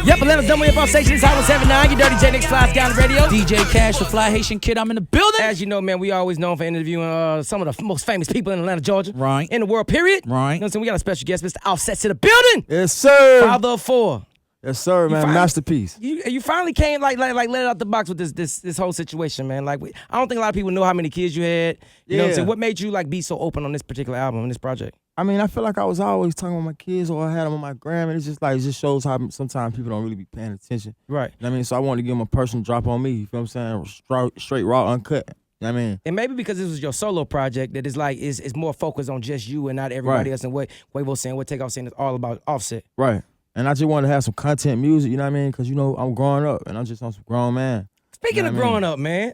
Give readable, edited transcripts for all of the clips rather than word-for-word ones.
Yep, Atlanta's number 1 station is Hot 179. Your Dirty J Nix Flies down the radio. DJ Cash, the Fly Haitian Kid, I'm in the building. As you know, man, we always known for interviewing some of the most famous people in Atlanta, Georgia. Right. In the world, period. Right. You know what I'm saying? We got a special guest, Mr. Offset, to the building. Yes, sir. Father of 4. Yes, sir, man. Masterpiece. You finally came like let it out the box with this whole situation, man. Like I don't think a lot of people know how many kids you had. You know what I'm saying? What made you like be so open on this particular album, on this project? I mean, I feel like I was always talking with my kids, or I had them with my grandma. It's just like, it just shows how sometimes people don't really be paying attention. Right. You know what I mean? So I wanted to give them a personal drop on me. You feel what I'm saying? Straight, raw, uncut. You know what I mean? And maybe because this was your solo project, that it's like it's more focused on just you and not everybody else. And what Quavo's saying, what Takeoff saying is all about Offset. Right. And I just wanted to have some content music, you know what I mean? Because, you know, I'm growing up, and I'm just on some grown man. Speaking of growing up, man,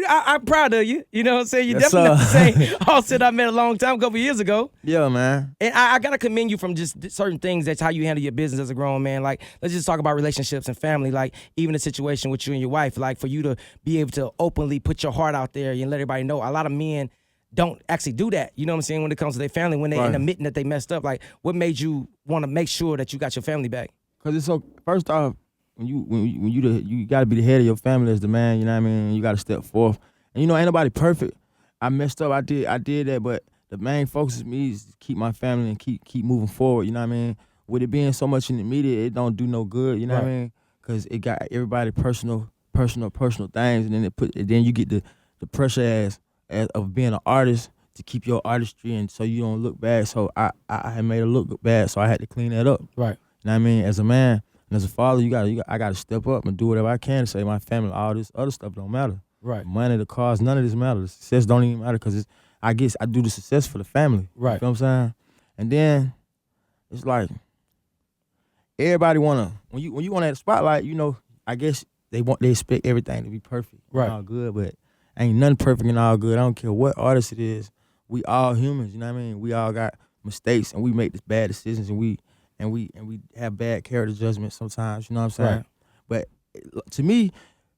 I'm proud of you. You know what I'm saying? You Yes, definitely not the sir. same Offset I met a long time, a couple years ago. Yeah, man. And I got to commend you from just certain things. That's how you handle your business as a grown man. Like, let's just talk about relationships and family. Like, even the situation with you and your wife. Like, for you to be able to openly put your heart out there and let everybody know. A lot of men don't actually do that. You know what I'm saying? When it comes to their family, when they're admitting that they messed up. Like, what made you want to make sure that you got your family back? Because it's so, first off, when you got to be the head of your family as the man, you know what I mean? You got to step forth. And, you know, ain't nobody perfect. I messed up. I did that, but the main focus of me is to keep my family and keep moving forward, you know what I mean? With it being so much in the media, it don't do no good, you know what I mean? Because it got everybody personal things, and then then you get the pressure as of being an artist to keep your artistry, and so you don't look bad. So I had made it look bad, so I had to clean that up. Right. You know what I mean? As a man and as a father, I got to step up and do whatever I can to save my family. All this other stuff don't matter. Right. The money, the cars, none of this matters. The success don't even matter, because I guess I do the success for the family. Right. You know what I'm saying? And then it's like everybody wanna when you want that spotlight, you know, I guess they expect everything to be perfect. Right. All good, but ain't nothing perfect and all good. I don't care what artist it is. We all humans, you know what I mean? We all got mistakes, and we make bad decisions, and we have bad character judgment sometimes, you know what I'm saying? Right. But to me,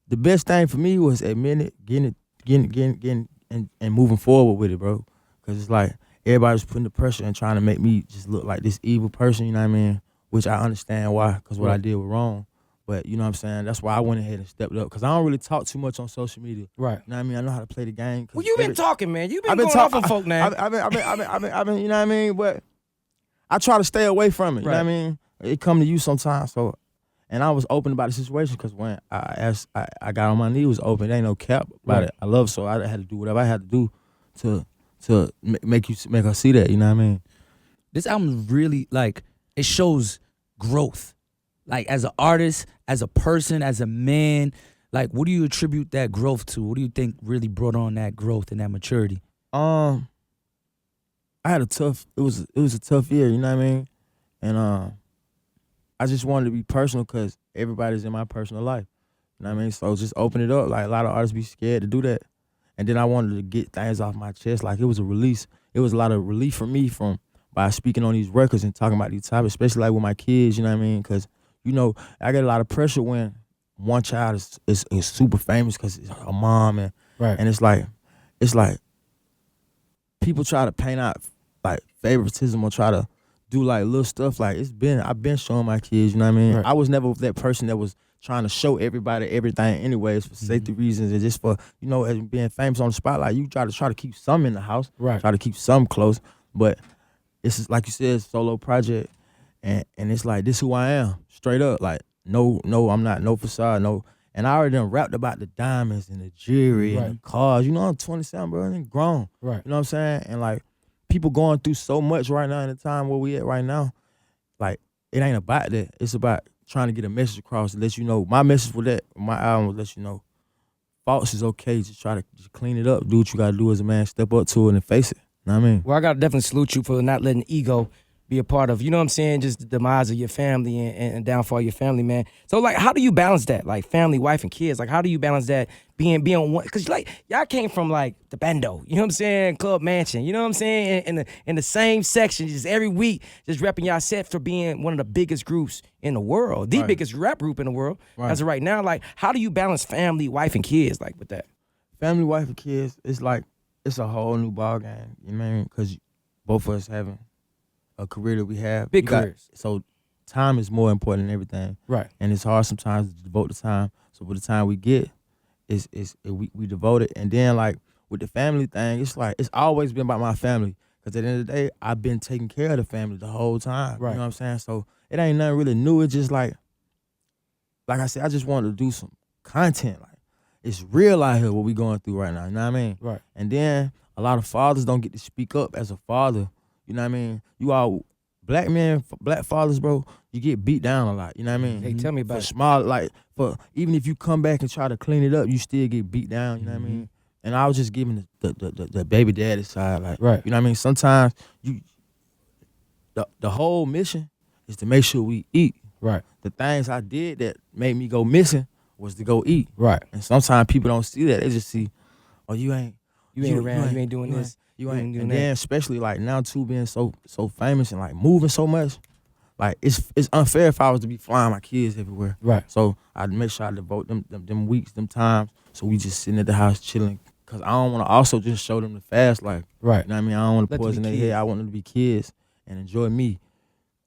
the best thing for me was admitting it, getting and moving forward with it, bro. Because it's like everybody's putting the pressure and trying to make me just look like this evil person, you know what I mean? Which I understand why, because what I did was wrong. But you know what I'm saying? That's why I went ahead and stepped up, because I don't really talk too much on social media. Right. You know what I mean? I know how to play the game. Well, you've been talking, man. You've been I've going off on folk now. I've been, you know what I mean? But I try to stay away from it, you know what I mean? It come to you sometimes, so. And I was open about the situation, because when I got on my knee, was open. There ain't no cap about it. I love, so I had to do whatever I had to do to make her see that, you know what I mean? This album really, like, it shows growth. Like, as an artist, as a person, as a man, like, what do you attribute that growth to? What do you think really brought on that growth and that maturity? I had it was a tough year, you know what I mean? And I just wanted to be personal, because everybody's in my personal life. You know what I mean? So just open it up. Like, a lot of artists be scared to do that. And then I wanted to get things off my chest. Like, it was a release. It was a lot of relief for me by speaking on these records and talking about these topics, especially like with my kids, you know what I mean? Because, you know, I get a lot of pressure when one child is super famous because it's a mom. And it's like people try to paint out like favoritism, or try to do like little stuff. Like, I've been showing my kids, you know what I mean? Right. I was never that person that was trying to show everybody everything anyways for safety reasons, and just for, you know, as being famous on the spotlight, you try to keep some in the house, try to keep some close. But it's like you said, solo project, and it's like, this who I am, straight up. Like, no, I'm not, no facade, no. And I already done rapped about the diamonds and the jewelry and the cars. You know, I'm 27, bro, and grown. Right. You know what I'm saying? And like, people going through so much right now in the time where we at right now. Like, it ain't about that. It's about trying to get a message across to let you know. My message with that, my album will let you know, faults is okay. Just try to clean it up. Do what you got to do as a man. Step up to it and face it. You know what I mean? Well, I got to definitely salute you for not letting ego be a part of, you know what I'm saying, just the demise of your family and downfall of your family, man. So, like, how do you balance that? Like, family, wife, and kids. Like, how do you balance that being on one? Because, like, y'all came from, like, the Bando, you know what I'm saying, Club Mansion, you know what I'm saying, in the same section, just every week, just repping y'all set for being one of the biggest groups in the world, the biggest rap group in the world. As of right now, like, how do you balance family, wife, and kids, like, with that? Family, wife, and kids, it's like, it's a whole new ball game, you know what I mean? Because both of us having a career that we have. Big careers. So time is more important than everything. Right. And it's hard sometimes to devote the time. So with the time we get, we devote it. And then like with the family thing, it's like it's always been about my family. Because at the end of the day, I've been taking care of the family the whole time. Right. You know what I'm saying? So it ain't nothing really new. It's just like I said, I just wanted to do some content. Like it's real out here what we going through right now. You know what I mean? Right. And then a lot of fathers don't get to speak up as a father. You know what I mean? You all black men, black fathers, bro, you get beat down a lot. You know what I mean? Hey, tell me about for it. small, like for even if you come back and try to clean it up, you still get beat down. You know what I mean? And I was just giving the baby daddy side, like, Right. you know what I mean? Sometimes the whole mission is to make sure we eat. Right. The things I did that made me go missing was to go eat. Right. And sometimes people don't see that. They just see, oh, you ain't around, you ain't doing this. You ain't doing and that. then especially like now too being so famous and like moving so much, like it's unfair if I was to be flying my kids everywhere. Right. So I'd make sure I devote them weeks, them times, so we just sitting at the house chilling. Cause I don't want to also just show them the fast life. Right. You know what I mean? I don't want to Let them poison be their kids. head. I want them to be kids and enjoy me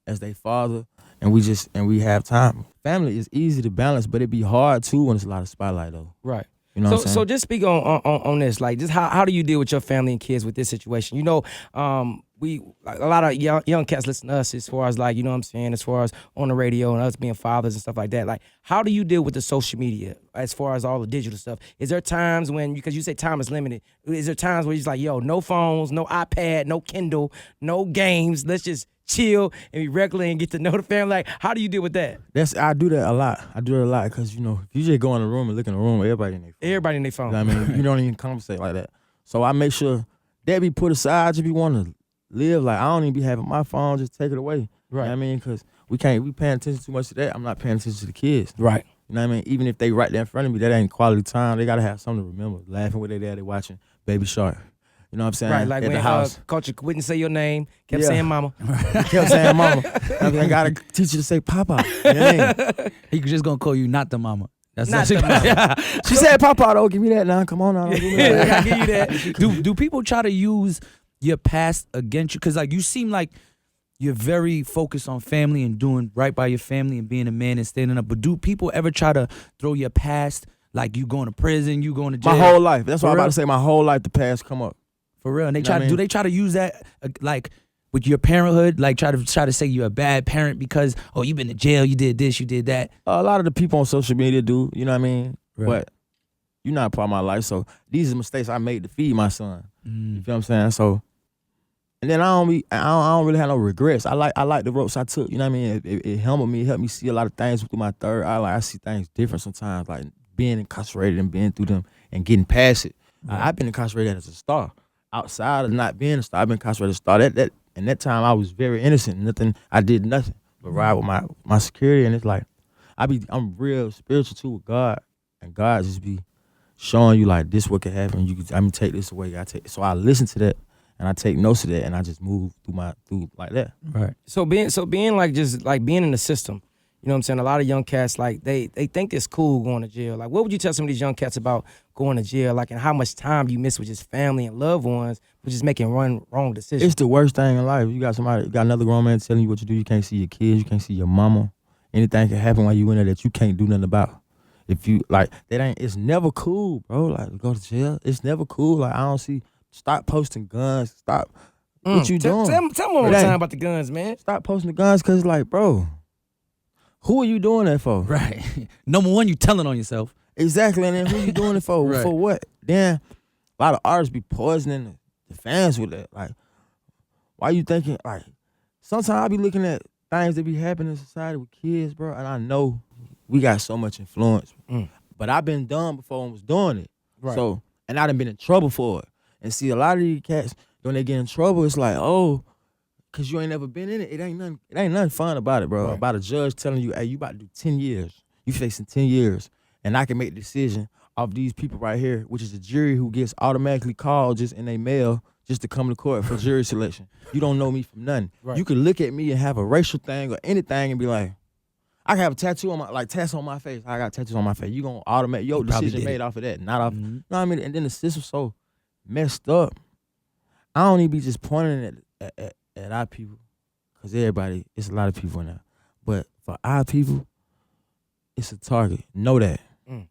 as their father. And we have time. Family is easy to balance, but it be hard too when it's a lot of spotlight though. Right. You know what I'm saying? So just speak on this, like just how do you deal with your family and kids with this situation? You know, we like a lot of young cats listen to us as far as like, you know what I'm saying, as far as on the radio and us being fathers and stuff like that. Like, how do you deal with the social media as far as all the digital stuff? Is there times when, because you say time is limited, is there times where you're just like, yo, no phones, no iPad, no Kindle, no games, let's just chill and be regular and get to know the family? Like, how do you deal with that? I do that a lot. I do it a lot because, you know, if you just go in the room and look in the room, everybody in their phone. Everybody in their phone. You know what I mean? You don't even conversate like that. So I make sure that be put aside if you want to live. Like, I don't even be having my phone, just take it away. Right. You know what I mean? Because we paying attention too much to that. I'm not paying attention to the kids. Right. You know what I mean? Even if they right there in front of me, that ain't quality time. They got to have something to remember. Laughing with their daddy, watching Baby Shark. You know what I'm saying? Right, like at when the house. Culture wouldn't say your name, kept Yeah. saying mama. He kept saying mama. I mean, I got to teach you to say papa. You know what I mean? He just gonna call you not the mama. That's Not the mama. She said papa, though. Give me that now. Come on now. Give me Yeah, that. I gotta give you that. Do people try to use your past against you? Because like you seem like you're very focused on family and doing right by your family and being a man and standing up. But do people ever try to throw your past, like you going to prison, you going to jail? My whole life. That's what For I'm about real? to say. My whole life, the past come up. For real. And they You know try what I do mean? they try to use that like with your parenthood, like try to say you're a bad parent because you've been to jail, you did this, you did that. A lot of the people on social media do. You know what I mean? Right. But you're not a part of my life. So these are mistakes I made to feed my son. You Mm. feel what I'm saying? So, and then I don't really have no regrets. I like the ropes I took. You know what I mean? It humbled me. It helped me see a lot of things through my third eye. Like I see things different sometimes. Like being incarcerated and being through them and getting past it. I've been incarcerated as a star. Outside of not being a star, I've been incarcerated as a star. And that time I was very innocent. I did nothing but ride with my security. And it's like I'm real spiritual too with God, and God just be showing you like this what could happen. Take this away. So I listen to that and I take notes of that and I just move through like that. Right. So being like just like being in the system, you know what I'm saying? A lot of young cats, like they think it's cool going to jail. Like what would you tell some of these young cats about going to jail? Like and how much time you miss with just family and loved ones for just making wrong decisions? It's the worst thing in life. You got another grown man telling you what to do. You can't see your kids. You can't see your mama. Anything can happen while you in there that you can't do nothing about. If you like it's never cool, bro. Like go to jail. It's never cool. Like I don't see. Stop posting guns. Stop. What you doing? Tell me one more It ain't- time about the guns, man. Stop posting the guns because like, bro, who are you doing that for? Right. Number one, you telling on yourself. Exactly, and then who you doing it for? Right. For what? Then a lot of artists be poisoning the fans with that. Like, why you thinking like? Sometimes I be looking at things that be happening in society with kids, bro, and I know we got so much influence. But I've been done before and was doing it. Right. So, and I done been in trouble for it. And see, a lot of these cats, when they get in trouble, it's like, oh, cause you ain't never been in it. It ain't nothing fun about it, bro. Right. About a judge telling you, hey, you about to do 10 years. You facing 10 years. And I can make the decision of these people right here, which is a jury who gets automatically called just in their mail just to come to court for jury selection. You don't know me from nothing. Right. You could look at me and have a racial thing or anything and be like, I can have a tattoo on tats on my face. I got tattoos on my face. You gonna automatic your probably decision did made it. off of that, not off. Mhm. You know what I mean? And then the system's so messed up. I don't even be just pointing at our people, cause it's a lot of people in there. But for our people, it's a target. Know that. Mm.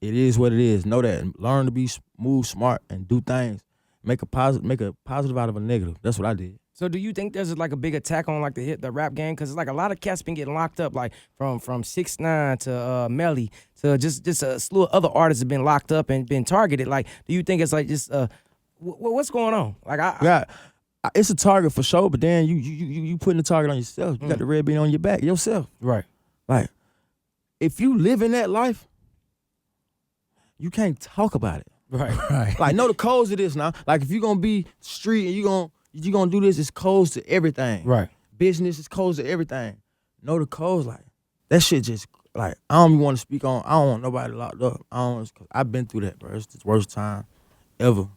It is what it is. Know that. And learn to be move smart and do things. Make a positive out of a negative. That's what I did. So do you think there's like a big attack on like the rap game? Because like a lot of cats been getting locked up, like from 6ix9ine to Melly to just a slew of other artists have been locked up and been targeted. Like, do you think it's like just what's going on? Like it's a target for sure, but then you putting the target on yourself. You got the red bean on your back yourself. Right. Like, if you live in that life, you can't talk about it. Right. Like, know the codes of this now. Like, if you're gonna be street and you gonna do this, it's codes to everything. Right. Business is codes to everything. Know the codes. Like, that shit just, like, I don't even want to speak on. I don't want nobody locked up. Cause I've been through that, bro. It's the worst time ever.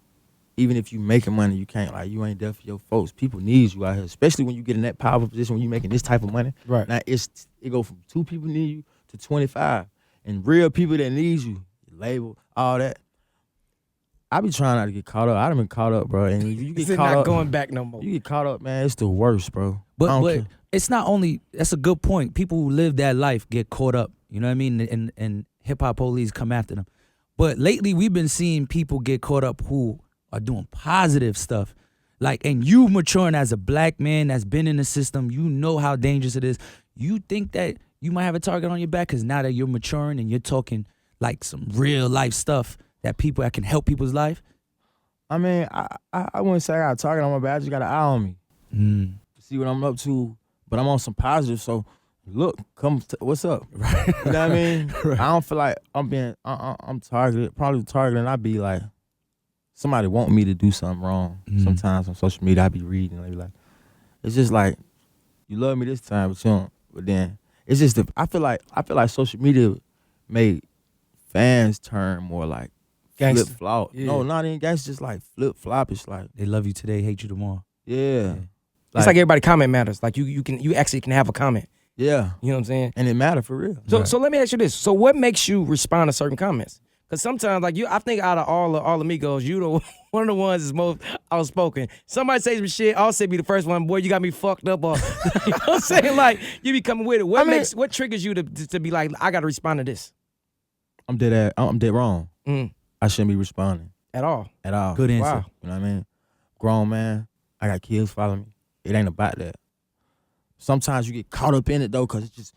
Even if you making money, you can't, like, you ain't there for your folks. People need you out here, especially when you get in that powerful position when you making this type of money. Right. Now it go from 2 people need you to 25, and real people that need you, your label, all that. I be trying not to get caught up. I done been caught up, bro. And you get It's caught not up, going back no more. you get caught up, man. It's the worst, bro. I But don't care. it's not only, that's a good point. People who live that life get caught up, you know what I mean? And hip hop police come after them. But lately we've been seeing people get caught up who are doing positive stuff. Like, and you maturing as a black man that's been in the system, you know how dangerous it is. You think that you might have a target on your back because now that you're maturing and you're talking like some real life stuff that can help people's life? I mean, I wouldn't say I got a target on my back. I just got an eye on me to see what I'm up to. But I'm on some positive, so look, what's up? Right. You know what I mean? Right. I don't feel like I'm targeted. Probably targeted, and I be like, somebody want me to do something wrong. Sometimes on social media, I be reading, and they be like, it's just like, you love me this time, but you don't. But then it's just I feel like social media made fans turn more like Gangsta. flip flop. Yeah. No, not even gangsta, just like flip flop. It's like, They love you today, hate you tomorrow. yeah. It's like everybody comment matters. Like you actually can have a comment. Yeah. You know what I'm saying? And it matter for real. So let me ask you this. So what makes you respond to certain comments? Because sometimes, like I think out of all amigos, you the one of the ones that's most outspoken. Somebody says some shit, I'll say be the first one. Boy, you got me fucked up. Or you know what I'm saying? Like you be coming with it. What triggers you to be like, I got to respond to this? I'm dead wrong. Mm. I shouldn't be responding At all. at all. Good answer. Wow. You know what I mean? Grown man, I got kids following me. It ain't about that. Sometimes you get caught up in it though, cause it's just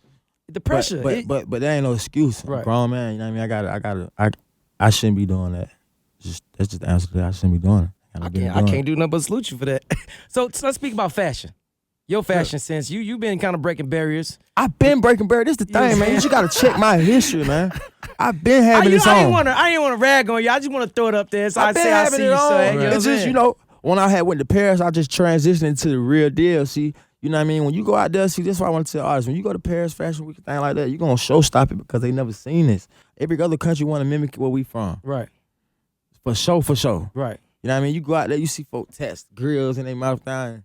The pressure. But there ain't no excuse. I'm a Right. grown man, you know what I mean? I shouldn't be doing that. That's just the answer to that. I shouldn't be doing it. I can't do nothing but salute you for that. So let's speak about fashion. Your fashion sense. You've been kind of breaking barriers. I've been breaking barriers. This the You know what thing, I'm man. You saying? just gotta check my history, man. I've been having this I on. didn't want to rag on you. I just want to throw it up there. So I I've been say I having see it you, on. son. You know what I'm It's just, saying? you know, when I went to Paris, I just transitioned into the real deal. See, you know what I mean? When you go out there, see, this is why I want to tell artists. When you go to Paris Fashion Week, thing like that, you're going to showstop it because they never seen this. Every other country want to mimic where we from. Right. For sure. Right. You know what I mean? You go out there, you see folk test grills in their mouth down.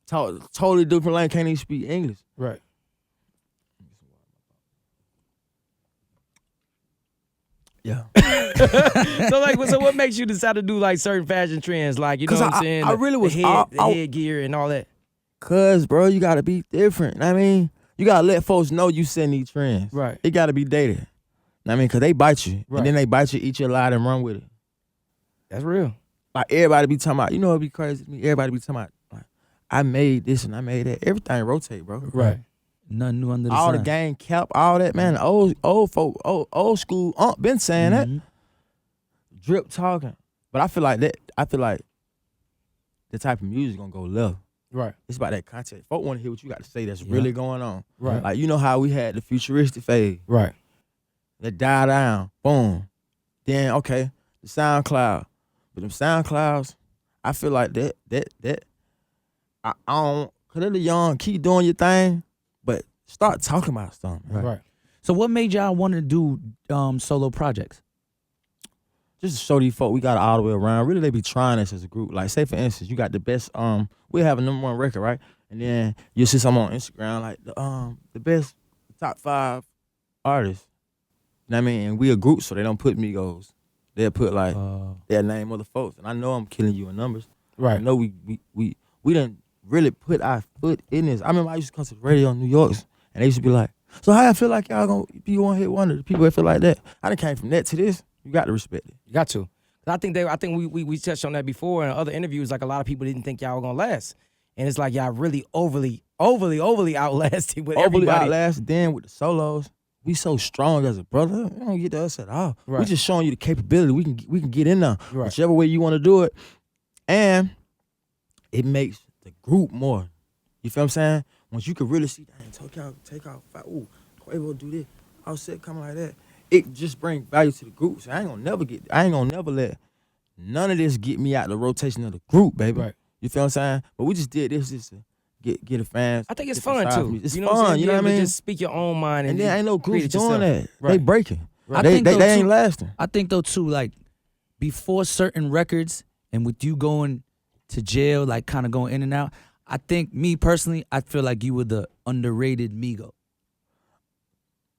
Talk totally different language, can't even speak English. Right. Yeah. So what makes you decide to do like certain fashion trends? Like, you know 'Cause what I'm saying? I really was the headgear and all that. Cause, bro, you got to be different. I mean, you got to let folks know you setting these trends. Right. It got to be dated. I mean, because they bite you. Right. And then they bite you, eat your lot, and run with it. That's real. Like, everybody be talking about, you know what be crazy to me? Everybody be talking about, like, I made this and I made that. Everything rotate, bro. Right. Nothing new under the All sun. the gang cap, all that, man. Old folk, old school, been saying that. Drip talking. But I feel like the type of music gonna go left. Right. It's about that content. Folk want to hear what you got to say that's really going on. Right. Like, you know how we had the futuristic phase. Right. That die down. Boom. Then, okay, the SoundCloud. But them SoundClouds, I feel like that I don't, because they're the young, keep doing your thing, but start talking about something. Right. So what made y'all want to do solo projects? Just to show these folk we got it all the way around. Really, they be trying us as a group. Like, say for instance, you got the best, we have a #1 record, right? And then you see something on Instagram, like the best top 5 artists. You know what I mean? And we a group, so they don't put Migos. They'll put like their name of the folks. And I know I'm killing you in numbers. Right. I know we done really put our foot in this. I remember I used to come to the radio in New York, And they used to be like, so how I feel like y'all gonna be one hit wonder? The people that feel like that. I done came from that to this. You got to respect it. You got to. I think we touched on that before in other interviews. Like a lot of people didn't think y'all were gonna last, and it's like y'all really overly outlasted with Overly everybody. outlasted. Then with the solos, we so strong as a brother. You don't get to us at all. Right. We just showing you the capability. We can get in there, Right. whichever way you want to do it, and it makes the group more. You feel what I'm saying? Once you can really see, dang, take out, fight. Ooh, Quavo do this. Offset coming like that. It just brings value to the group. So I ain't gonna never let none of this get me out the rotation of the group, baby. Right. You feel what I'm saying? But we just did this just to get the fans. I think it's different fun sides too. from me. It's you know fun. what I'm saying? You know what I Be able to mean? Just speak your own mind, And then ain't no create groups it doing yourself. that. Right. They breaking. I They think though, ain't too, lasting. I think though too, like before certain records and with you going to jail, like kind of going in and out, I think me personally, I feel like you were the underrated Migo.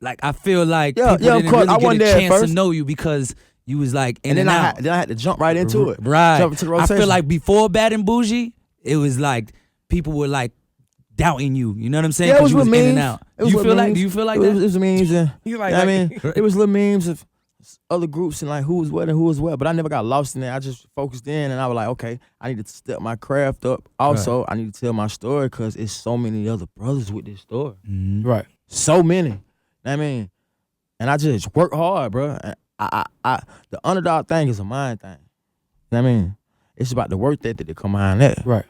Like I feel like Yeah, people yeah, of didn't course. I really wasn't get there a at chance to first. know you because you was like in And then out. I had to jump right into it. Right. Jump into the I rotation. feel like before Bad and Bougie, it was like people were like doubting you. You know what I'm saying? Yeah, it was you was little in and memes. out. It was You little feel like? memes. Do you feel like it that? Was, it was memes and You like, I mean, like- it was little memes of other groups and like who was what and who was what. But I never got lost in it. I just focused in and I was like, okay, I need to step my craft up. Also, I need to tell my story because it's so many other brothers with this story. Mhm. Right. So many. I mean, and I just work hard, bro. And I the underdog thing is a mind thing. You know what I mean? It's about the work ethic that come behind that. Right.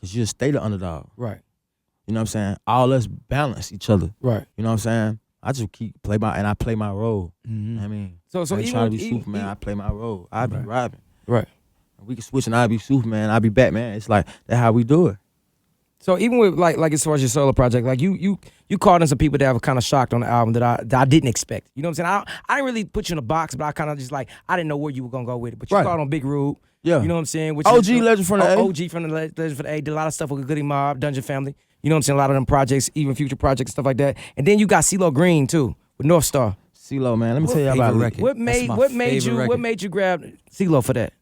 Cause you just stay the underdog. Right. You know what I'm saying? All us balance each other. Right. You know what I'm saying? I just play my role. Mhm. You know what I mean? So I ain't even trying to be even- Superman. I play my role. I be Robin. Right. We can switch and I be Superman. I be Batman. It's like that's how we do it. So even with like as far as your solo project, like you called in some people that were kind of shocked on the album that I didn't expect. You know what I'm saying? I didn't really put you in a box, but I kind of just like I didn't know where you were gonna go with it. But you Right. called on Big Rude. Yeah. You know what I'm saying? Which OG is, Legend from the A. OG from the Legend from the A. Did a lot of stuff with Goody Mob, Dungeon Family. You know what I'm saying? A lot of them projects, even future projects, stuff like that. And then you got CeeLo Green too with North Star. CeeLo, man. Let me tell you about favorite it. record? What That's my made favorite record. you grab CeeLo for that?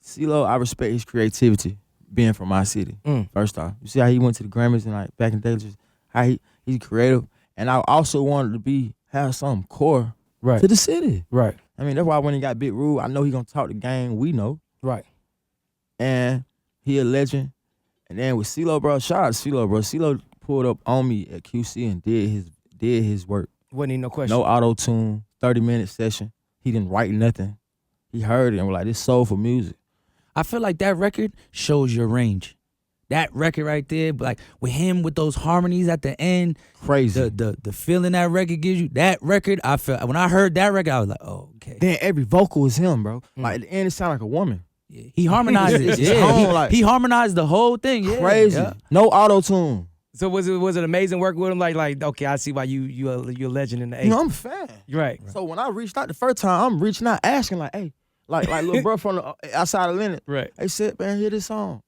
CeeLo, I respect his creativity, being from my city. First off, you see how he went to the Grammys and like back in the day, just how he's creative. And I also wanted to have some core Right. to the city. Right. I mean, that's why when he got Big Rule, I know he gonna talk the game. We know, Right. and he a legend. And then with CeeLo, bro, shout out to CeeLo, bro. CeeLo pulled up on me at QC and did his work. Wasn't even no question. No auto tune, 30-minute session. He didn't write nothing. He heard it and was like, "This soulful music." I feel like that record shows your range. That record right there, but like with him with those harmonies at the end, Crazy. the feeling that record gives you. That record, I felt when I heard that record, I was like, oh, okay. Then every vocal is him, bro. Like at the end, it sound like a woman. Yeah, he harmonized it. It's Yeah, home, like- he harmonized the whole thing. Yeah, Crazy. yeah. No auto tune. So was it amazing work with him? Like okay, I see why you're a legend in the A. You know, I'm a fan. You're right. So when I reached out the first time, I'm reaching out asking like, "Hey, like little bro from the outside of Leonard, Right. hey, sit, man, hear this song."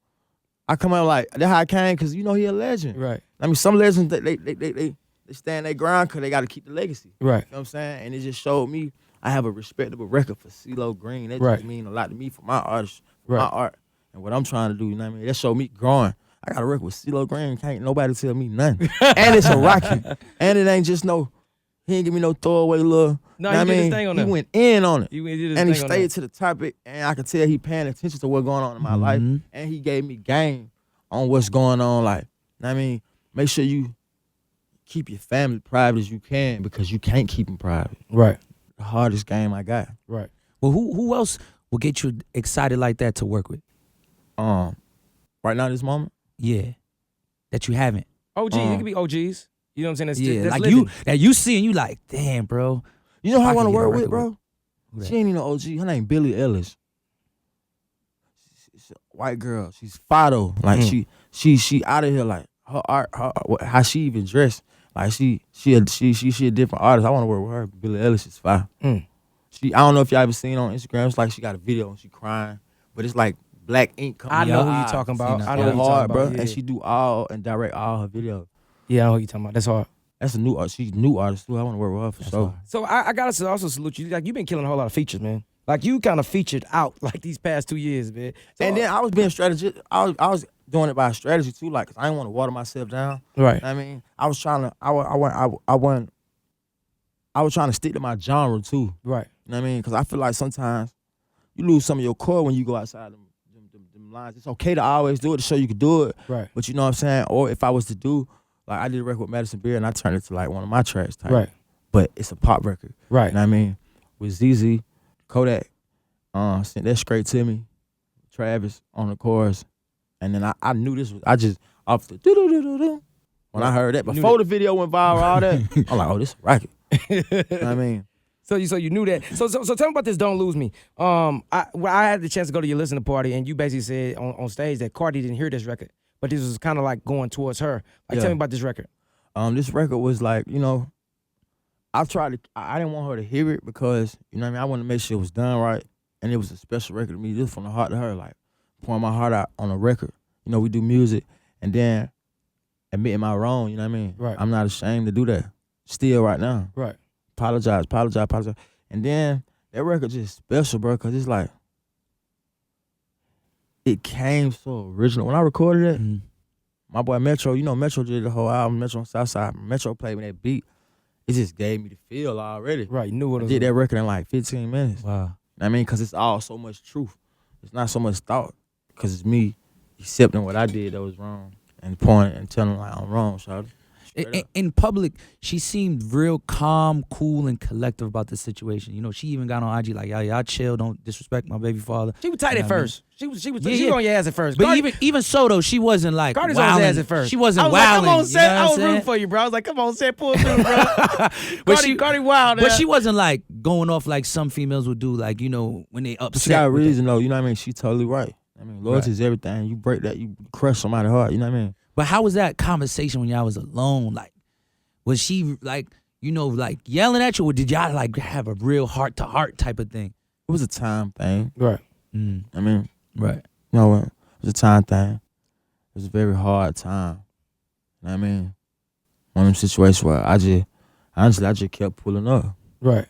I come out like that's how I came because you know he a legend. Right. I mean, some legends they stand their ground because they got to keep the legacy. Right. You know what I'm saying? And it just showed me I have a respectable record for CeeLo Green. That Right. just mean a lot to me for my artist, Right. my art, and what I'm trying to do. You know what I mean? That showed me growing. I got a record with CeeLo Green. Can't nobody tell me nothing. And it's a rocket. And it ain't just no. He ain't give me no throwaway little. No, know he what did I his mean? thing on He that. went in on it. He did his And he thing on stayed that. to the topic, and I could tell he paying attention to what's going on in my life. And he gave me game on what's going on. Like, know what I mean, make sure you keep your family private as you can because you can't keep them private. Right. The hardest game I got. Right. Well, who else will get you excited like that to work with? Right now, this moment, Yeah, that you haven't. OG, it could be OGs. You know what I'm saying? That's, Yeah, that's like living. you that you see and you like, damn, bro. you know who I I want to can get a work with, record bro? Who that? She ain't even an OG. Her name Billie Ellis. She's a white girl. She's Fido. Like she out of here. Like her art, how she even dressed. Like she a different artist. I want to work with her. Billie Ellis is fire. I don't know if y'all ever seen on Instagram. It's like she got a video and she crying, but it's like black ink coming. I know out who her you eyes. talking about. Seen I that. know So who you hard, talking bro. about. Yeah. And she do all and direct all her videos. Yeah, I know who you talking about. That's hard. That's a new art. She's a new artist too. I want to work with her for sure. So I gotta also salute you. Like you've been killing a whole lot of features, man. Like you kind of featured out like these past 2 years, man. So, And then I was being strategic. I was doing it by strategy too, like 'cause I didn't want to water myself down. right, You know what I mean, I was trying to. I was trying to stick to my genre too. right, You know what I mean? Because I feel like sometimes you lose some of your core when you go outside them lines. It's okay to always do it to show you can do it. right, But you know what I'm saying? Or if I was to do, like I did a record with Madison Beer and I turned it to like one of my tracks type. right, But it's a pop record. right. You know what I mean? With ZZ, Kodak, sent that straight to me. Travis on the chorus. And then I knew this was, I just, off the do-do-do-do-do. When I heard that, before the video went viral, all that, I'm like, oh, this is a record. You know what I mean? So you knew that. So tell me about this Don't Lose Me. I had the chance to go to your listening party, and you basically said on stage that Cardi didn't hear this record, but this was kind of like going towards her. Like, tell me about this record. This record was like, you know, I didn't want her to hear it because, you know what I mean, I wanted to make sure it was done right, and it was a special record to me, just from the heart to her, like pouring my heart out on a record. You know, we do music, and then admitting my wrong, you know what I mean? Right. I'm not ashamed to do that, still right now. Right. Apologize. And then that record just special, bro, because it's like, it came so original. When I recorded it, my boy Metro, you know, Metro did the whole album, Metro on Southside. Metro played me that beat. It just gave me the feel already. Right. You knew what it I was. did that record in like 15 minutes. Wow. You know what I mean? Because it's all so much truth. It's not so much thought. Because it's me accepting what I did that was wrong and pointing and telling like I'm wrong, shawty. In public, she seemed real calm, cool, and collective about the situation. You know, she even got on IG like, y'all chill, don't disrespect my baby father. She was tight You at know what I mean? first. She was Yeah. on your ass at first. But Cardi, even so though, she wasn't like Cardi's on his wilding. ass at first. She wasn't I was like, wilding. come on, set. You know I what was I'm rooting saying? for you, bro. I was like, come on, set, pull through, bro. Cardi wild. But she wasn't like going off like some females would do, like, you know, when they upset. She got a with it. reason though, you know what I mean? She totally right. I mean, loyalty is everything. You break that, you crush somebody's heart, you know what I mean? But how was that conversation when y'all was alone? Like, was she like, you know, like yelling at you, or did y'all like have a real heart to heart type of thing? It was a time thing. Right. I mean, Right. you know what? It was a time thing. It was a very hard time. You know what I mean? One of them situations where I just kept pulling up. Right.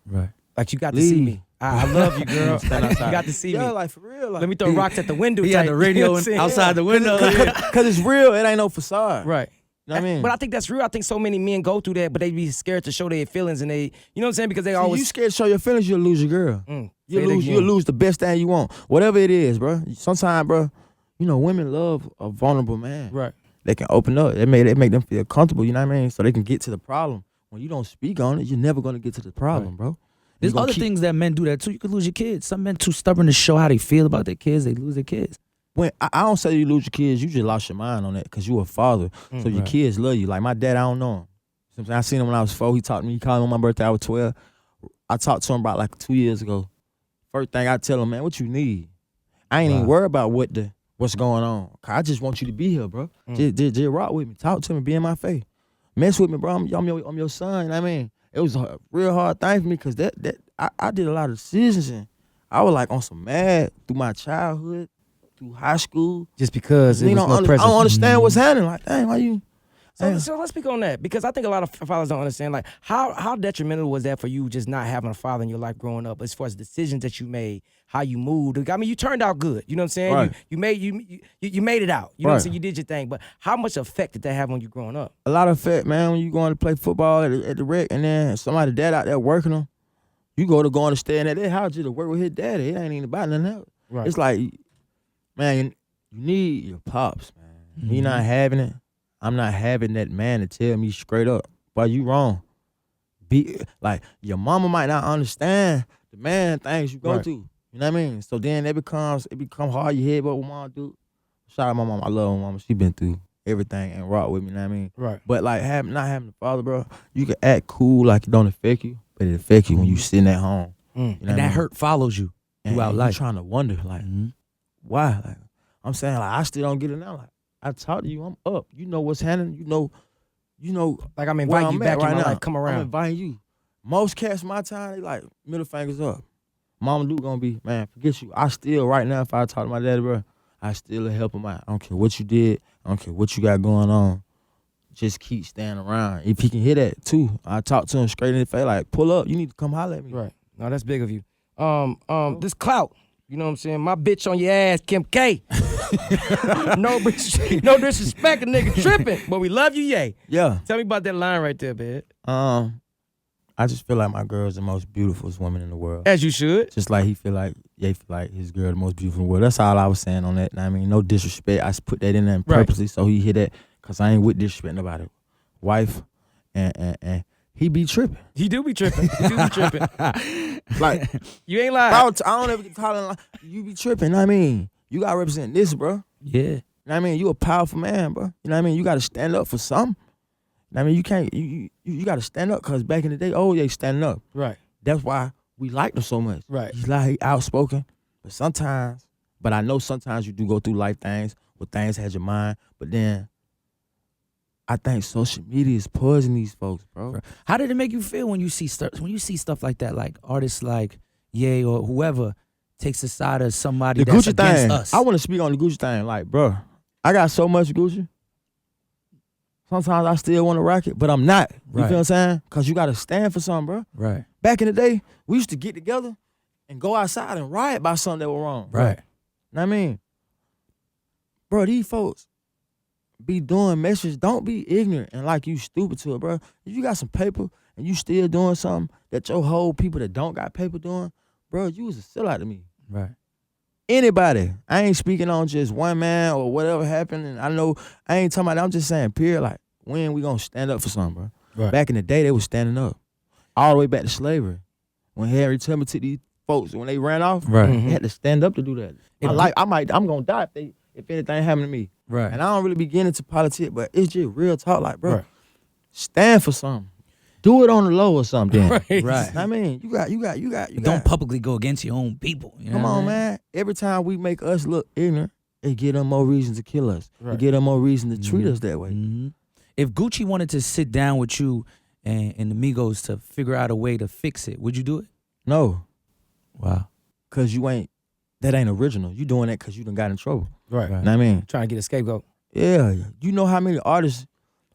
Right. Like, you got to see Leave. me. I love you, girl. Stand You outside. got to see me. Yeah, like for real. Like, Let me throw rocks at the window. He had type, the radio you know what I'm saying? outside the window. Cause it's real, it ain't no facade. Right. You know what I mean? But I think that's real. I think so many men go through that, but they be scared to show their feelings, and they, you know what I'm saying? Because they See, always. you scared to show your feelings, you'll lose your girl. Say it again. You'll lose the best thing you want. Whatever it is, bro. Sometimes, bro, you know, women love a vulnerable man. Right. They can open up. They make them feel comfortable, you know what I mean? So they can get to the problem. When you don't speak on it, you're never gonna get to the problem, bro. There's gonna other keep- things that men do that too. You could lose your kids. Some men too stubborn to show how they feel about their kids. They lose their kids. When I don't say you lose your kids, you just lost your mind on that because you a father. So your right. kids love you. Like my dad, I don't know him. Sometimes I seen him when I was 4. He talked to me. He called me on my birthday. I was 12. I talked to him about like 2 years ago. First thing I tell him, man, what you need? I ain't even worried about what's going on. I just want you to be here, bro. Just rock with me. Talk to me. Be in my face. Mess with me, bro. I'm your son. You know what I mean? It was a real hard thing for me because I did a lot of decisions and I was like on some mad through my childhood, through high school. Just because You it was know, no presence. I don't understand what's happening. Like, dang, why you? So let's speak on that, because I think a lot of fathers don't understand, like, how detrimental was that for you just not having a father in your life growing up, as far as decisions that you made, how you moved. I mean, you turned out good. You know what I'm saying? Right. You made it out. You know what I'm saying? You did your thing. But how much effect did that have on you growing up? A lot of effect, man. When you going to play football at the rec, and then somebody dad out there working them, you go to stay in at their house just to work with his daddy. It ain't even about nothing else. Right. It's like, man, you need your pops, man. When you're not having it, I'm not having that man to tell me straight up, boy, you wrong. Be like, your mama might not understand the man things you go through. You know what I mean? So then it become hard. You hear what mom do. Shout out my mom. I love my mama. She been through everything and rock with me. You know what I mean? Right. But like not having a father, bro, you can act cool like it don't affect you, but it affect you when you sitting at home. You know what And I that mean? hurt follows you throughout you life. trying to wonder, like, why? Like, I'm saying, like, I still don't get it now. Like, I talk to you, I'm up. You know what's happening. You know. Like, I'm where inviting you I'm back at in my now. life. Come around. I'm inviting you. Most cats my time, they like middle fingers up. Mama Luke gonna be, man, forget you. I still right now, if I talk to my daddy, bro, I still help him out. I don't care what you did. I don't care what you got going on. Just keep standing around. If he can hear that too, I talk to him straight in the face, like, pull up. You need to come holler at me. Right. No, that's big of you. this clout. You know what I'm saying? My bitch on your ass, Kim K. no disrespect, a nigga tripping, but we love you, yay. Yeah. Tell me about that line right there, man. I just feel like my girl's the most beautiful woman in the world. As you should. Just like Ye feel like his girl the most beautiful in the world. That's all I was saying on that. I mean, no disrespect. I just put that in there purposely so he hear that, because I ain't with disrespect nobody. Wife and he be tripping. He do be tripping. Like, you ain't lying. I don't ever get calling like, you be tripping. I mean, you gotta represent this, bro. Yeah. You know what I mean? You a powerful man, bro. You know what I mean? You gotta stand up for something. You know what I mean? You can't, you gotta stand up, because back in the day, they standing up. Right. That's why we liked him so much. Right. He's like, he outspoken, but I know sometimes you do go through life things where things had your mind, but then I think social media is poisoning these folks, bro. How did it make you feel when you see stuff like that, like artists like Ye or whoever takes the side of somebody The that's Gucci against thing. us? I want to speak on the Gucci thing. Like, bro, I got so much Gucci. Sometimes I still want to rock it, but I'm not. You feel what I'm saying? Because you got to stand for something, bro. Right. Back in the day, we used to get together and go outside and riot by something that was wrong. Right. Know what I mean? Bro, these folks be doing messages. Don't be ignorant and like you stupid to it, bro. If you got some paper and you still doing something that your whole people that don't got paper doing, bro, you was a sellout to me. Right. Anybody. I ain't speaking on just one man or whatever happened. And I know I ain't talking about that. I'm just saying, period, like, when we gonna stand up for something, bro? Right. Back in the day, they was standing up. All the way back to slavery. When Harry Tubman took these folks, when they ran off, Right. they had to stand up to do that. I'm gonna die if anything happened to me. Right. And I don't really be getting into politics, but it's just real talk, like, bro, Right. stand for something. Do it on the low or something. Right. Right. I mean, you Don't got. publicly go against your own people. You know Come what I on, mean? man. Every time we make us look ignorant, it give them more reason to kill us. Right. It give them more reason to treat us that way. Mhm. If Gucci wanted to sit down with you and the Migos to figure out a way to fix it, would you do it? No, Wow. because that ain't original. You doing that because you done got in trouble. Right. Know what I mean? Trying to get a scapegoat. Yeah. You know how many artists,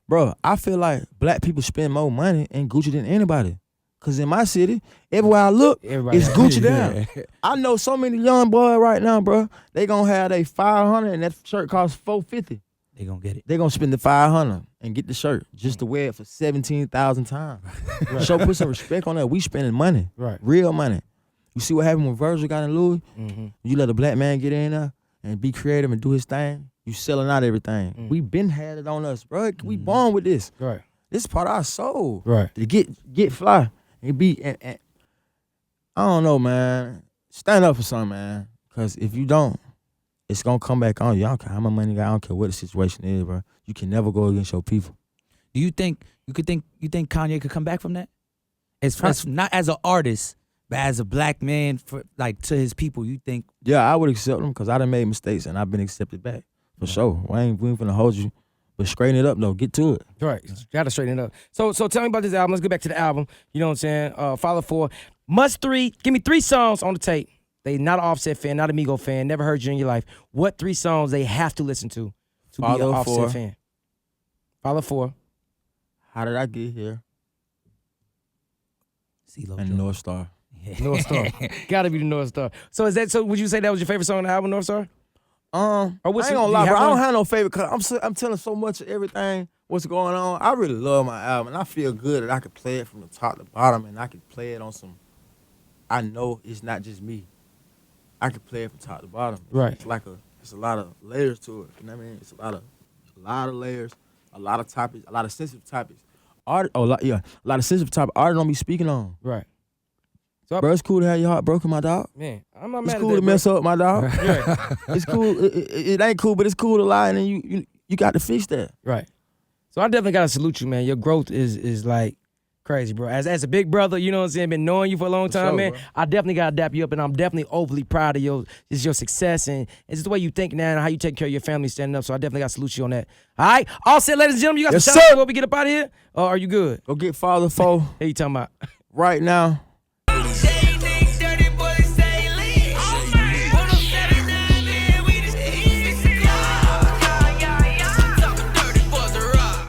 bro, I feel like black people spend more money in Gucci than anybody. Because in my city, everywhere I look, Everybody it's has- Gucci down. I know so many young boys right now, bro. They gonna have they $500 and that shirt costs $450. They gonna get it. They gonna spend the $500 and get the shirt just to wear it for 17,000 times. So put some respect on that. We spending money, Right. real money. You see what happened when Virgil got in Louis? Mm-hmm. You let a black man get in there and be creative and do his thing. You selling out everything. We been had it on us, bro. We born with this. Right. This is part of our soul. Right. To get fly and be and I don't know, man. Stand up for something, man. Cause if you don't, it's gonna come back on you. I don't care how much money you got. I don't care what the situation is, bro. You can never go against your people. Do you think Kanye could come back from that? As not as an artist, but as a black man, for like to his people, you think? Yeah, I would accept them because I done made mistakes and I've been accepted back for sure. We ain't finna hold you, but straighten it up though. Get to it. Right. Gotta straighten it up. So tell me about this album. Let's get back to the album. You know what I'm saying? Follow 4. Give me 3 songs on the tape. They not an Offset fan, not a Migo fan, never heard you in your life. What 3 songs they have to listen to be an Follow Offset 4. fan? Follow 4. How did I get here? CeeLo And Jones. North Star. North Star. Gotta be the North Star. So would you say that was your favorite song on the album, North Star? Or Or what's I ain't your- gonna do lie, you bro. have I don't one? have no favorite because I'm telling so much of everything, what's going on. I really love my album, and I feel good that I could play it from the top to bottom, and I could play it on some. I know it's not just me. I could play it from top to bottom. Right. It's a lot of layers to it. You know what I mean? It's a lot of layers, a lot of topics, a lot of sensitive topics. A lot of sensitive topics. Art don't be speaking on. Right. So Bro, it's cool to have your heart broken, my dog. man, I'm not It's mad cool at to that, mess up, my dog. Yeah. It's cool. It ain't cool, but it's cool to lie, and then you got to fix that. Right. So I definitely gotta salute you, man. Your growth is like crazy, bro. As a big brother, you know what I'm saying, been knowing you for a long time, sure, man. bro. I definitely gotta dap you up, and I'm definitely overly proud of your success and it's just the way you think now and how you take care of your family standing up. So I definitely gotta salute you on that. All right, all set, ladies and gentlemen. You got Yes, some shout outs sir. before we get up out of here, or are you good? Go get Father 4 Hey, you talking about? right now.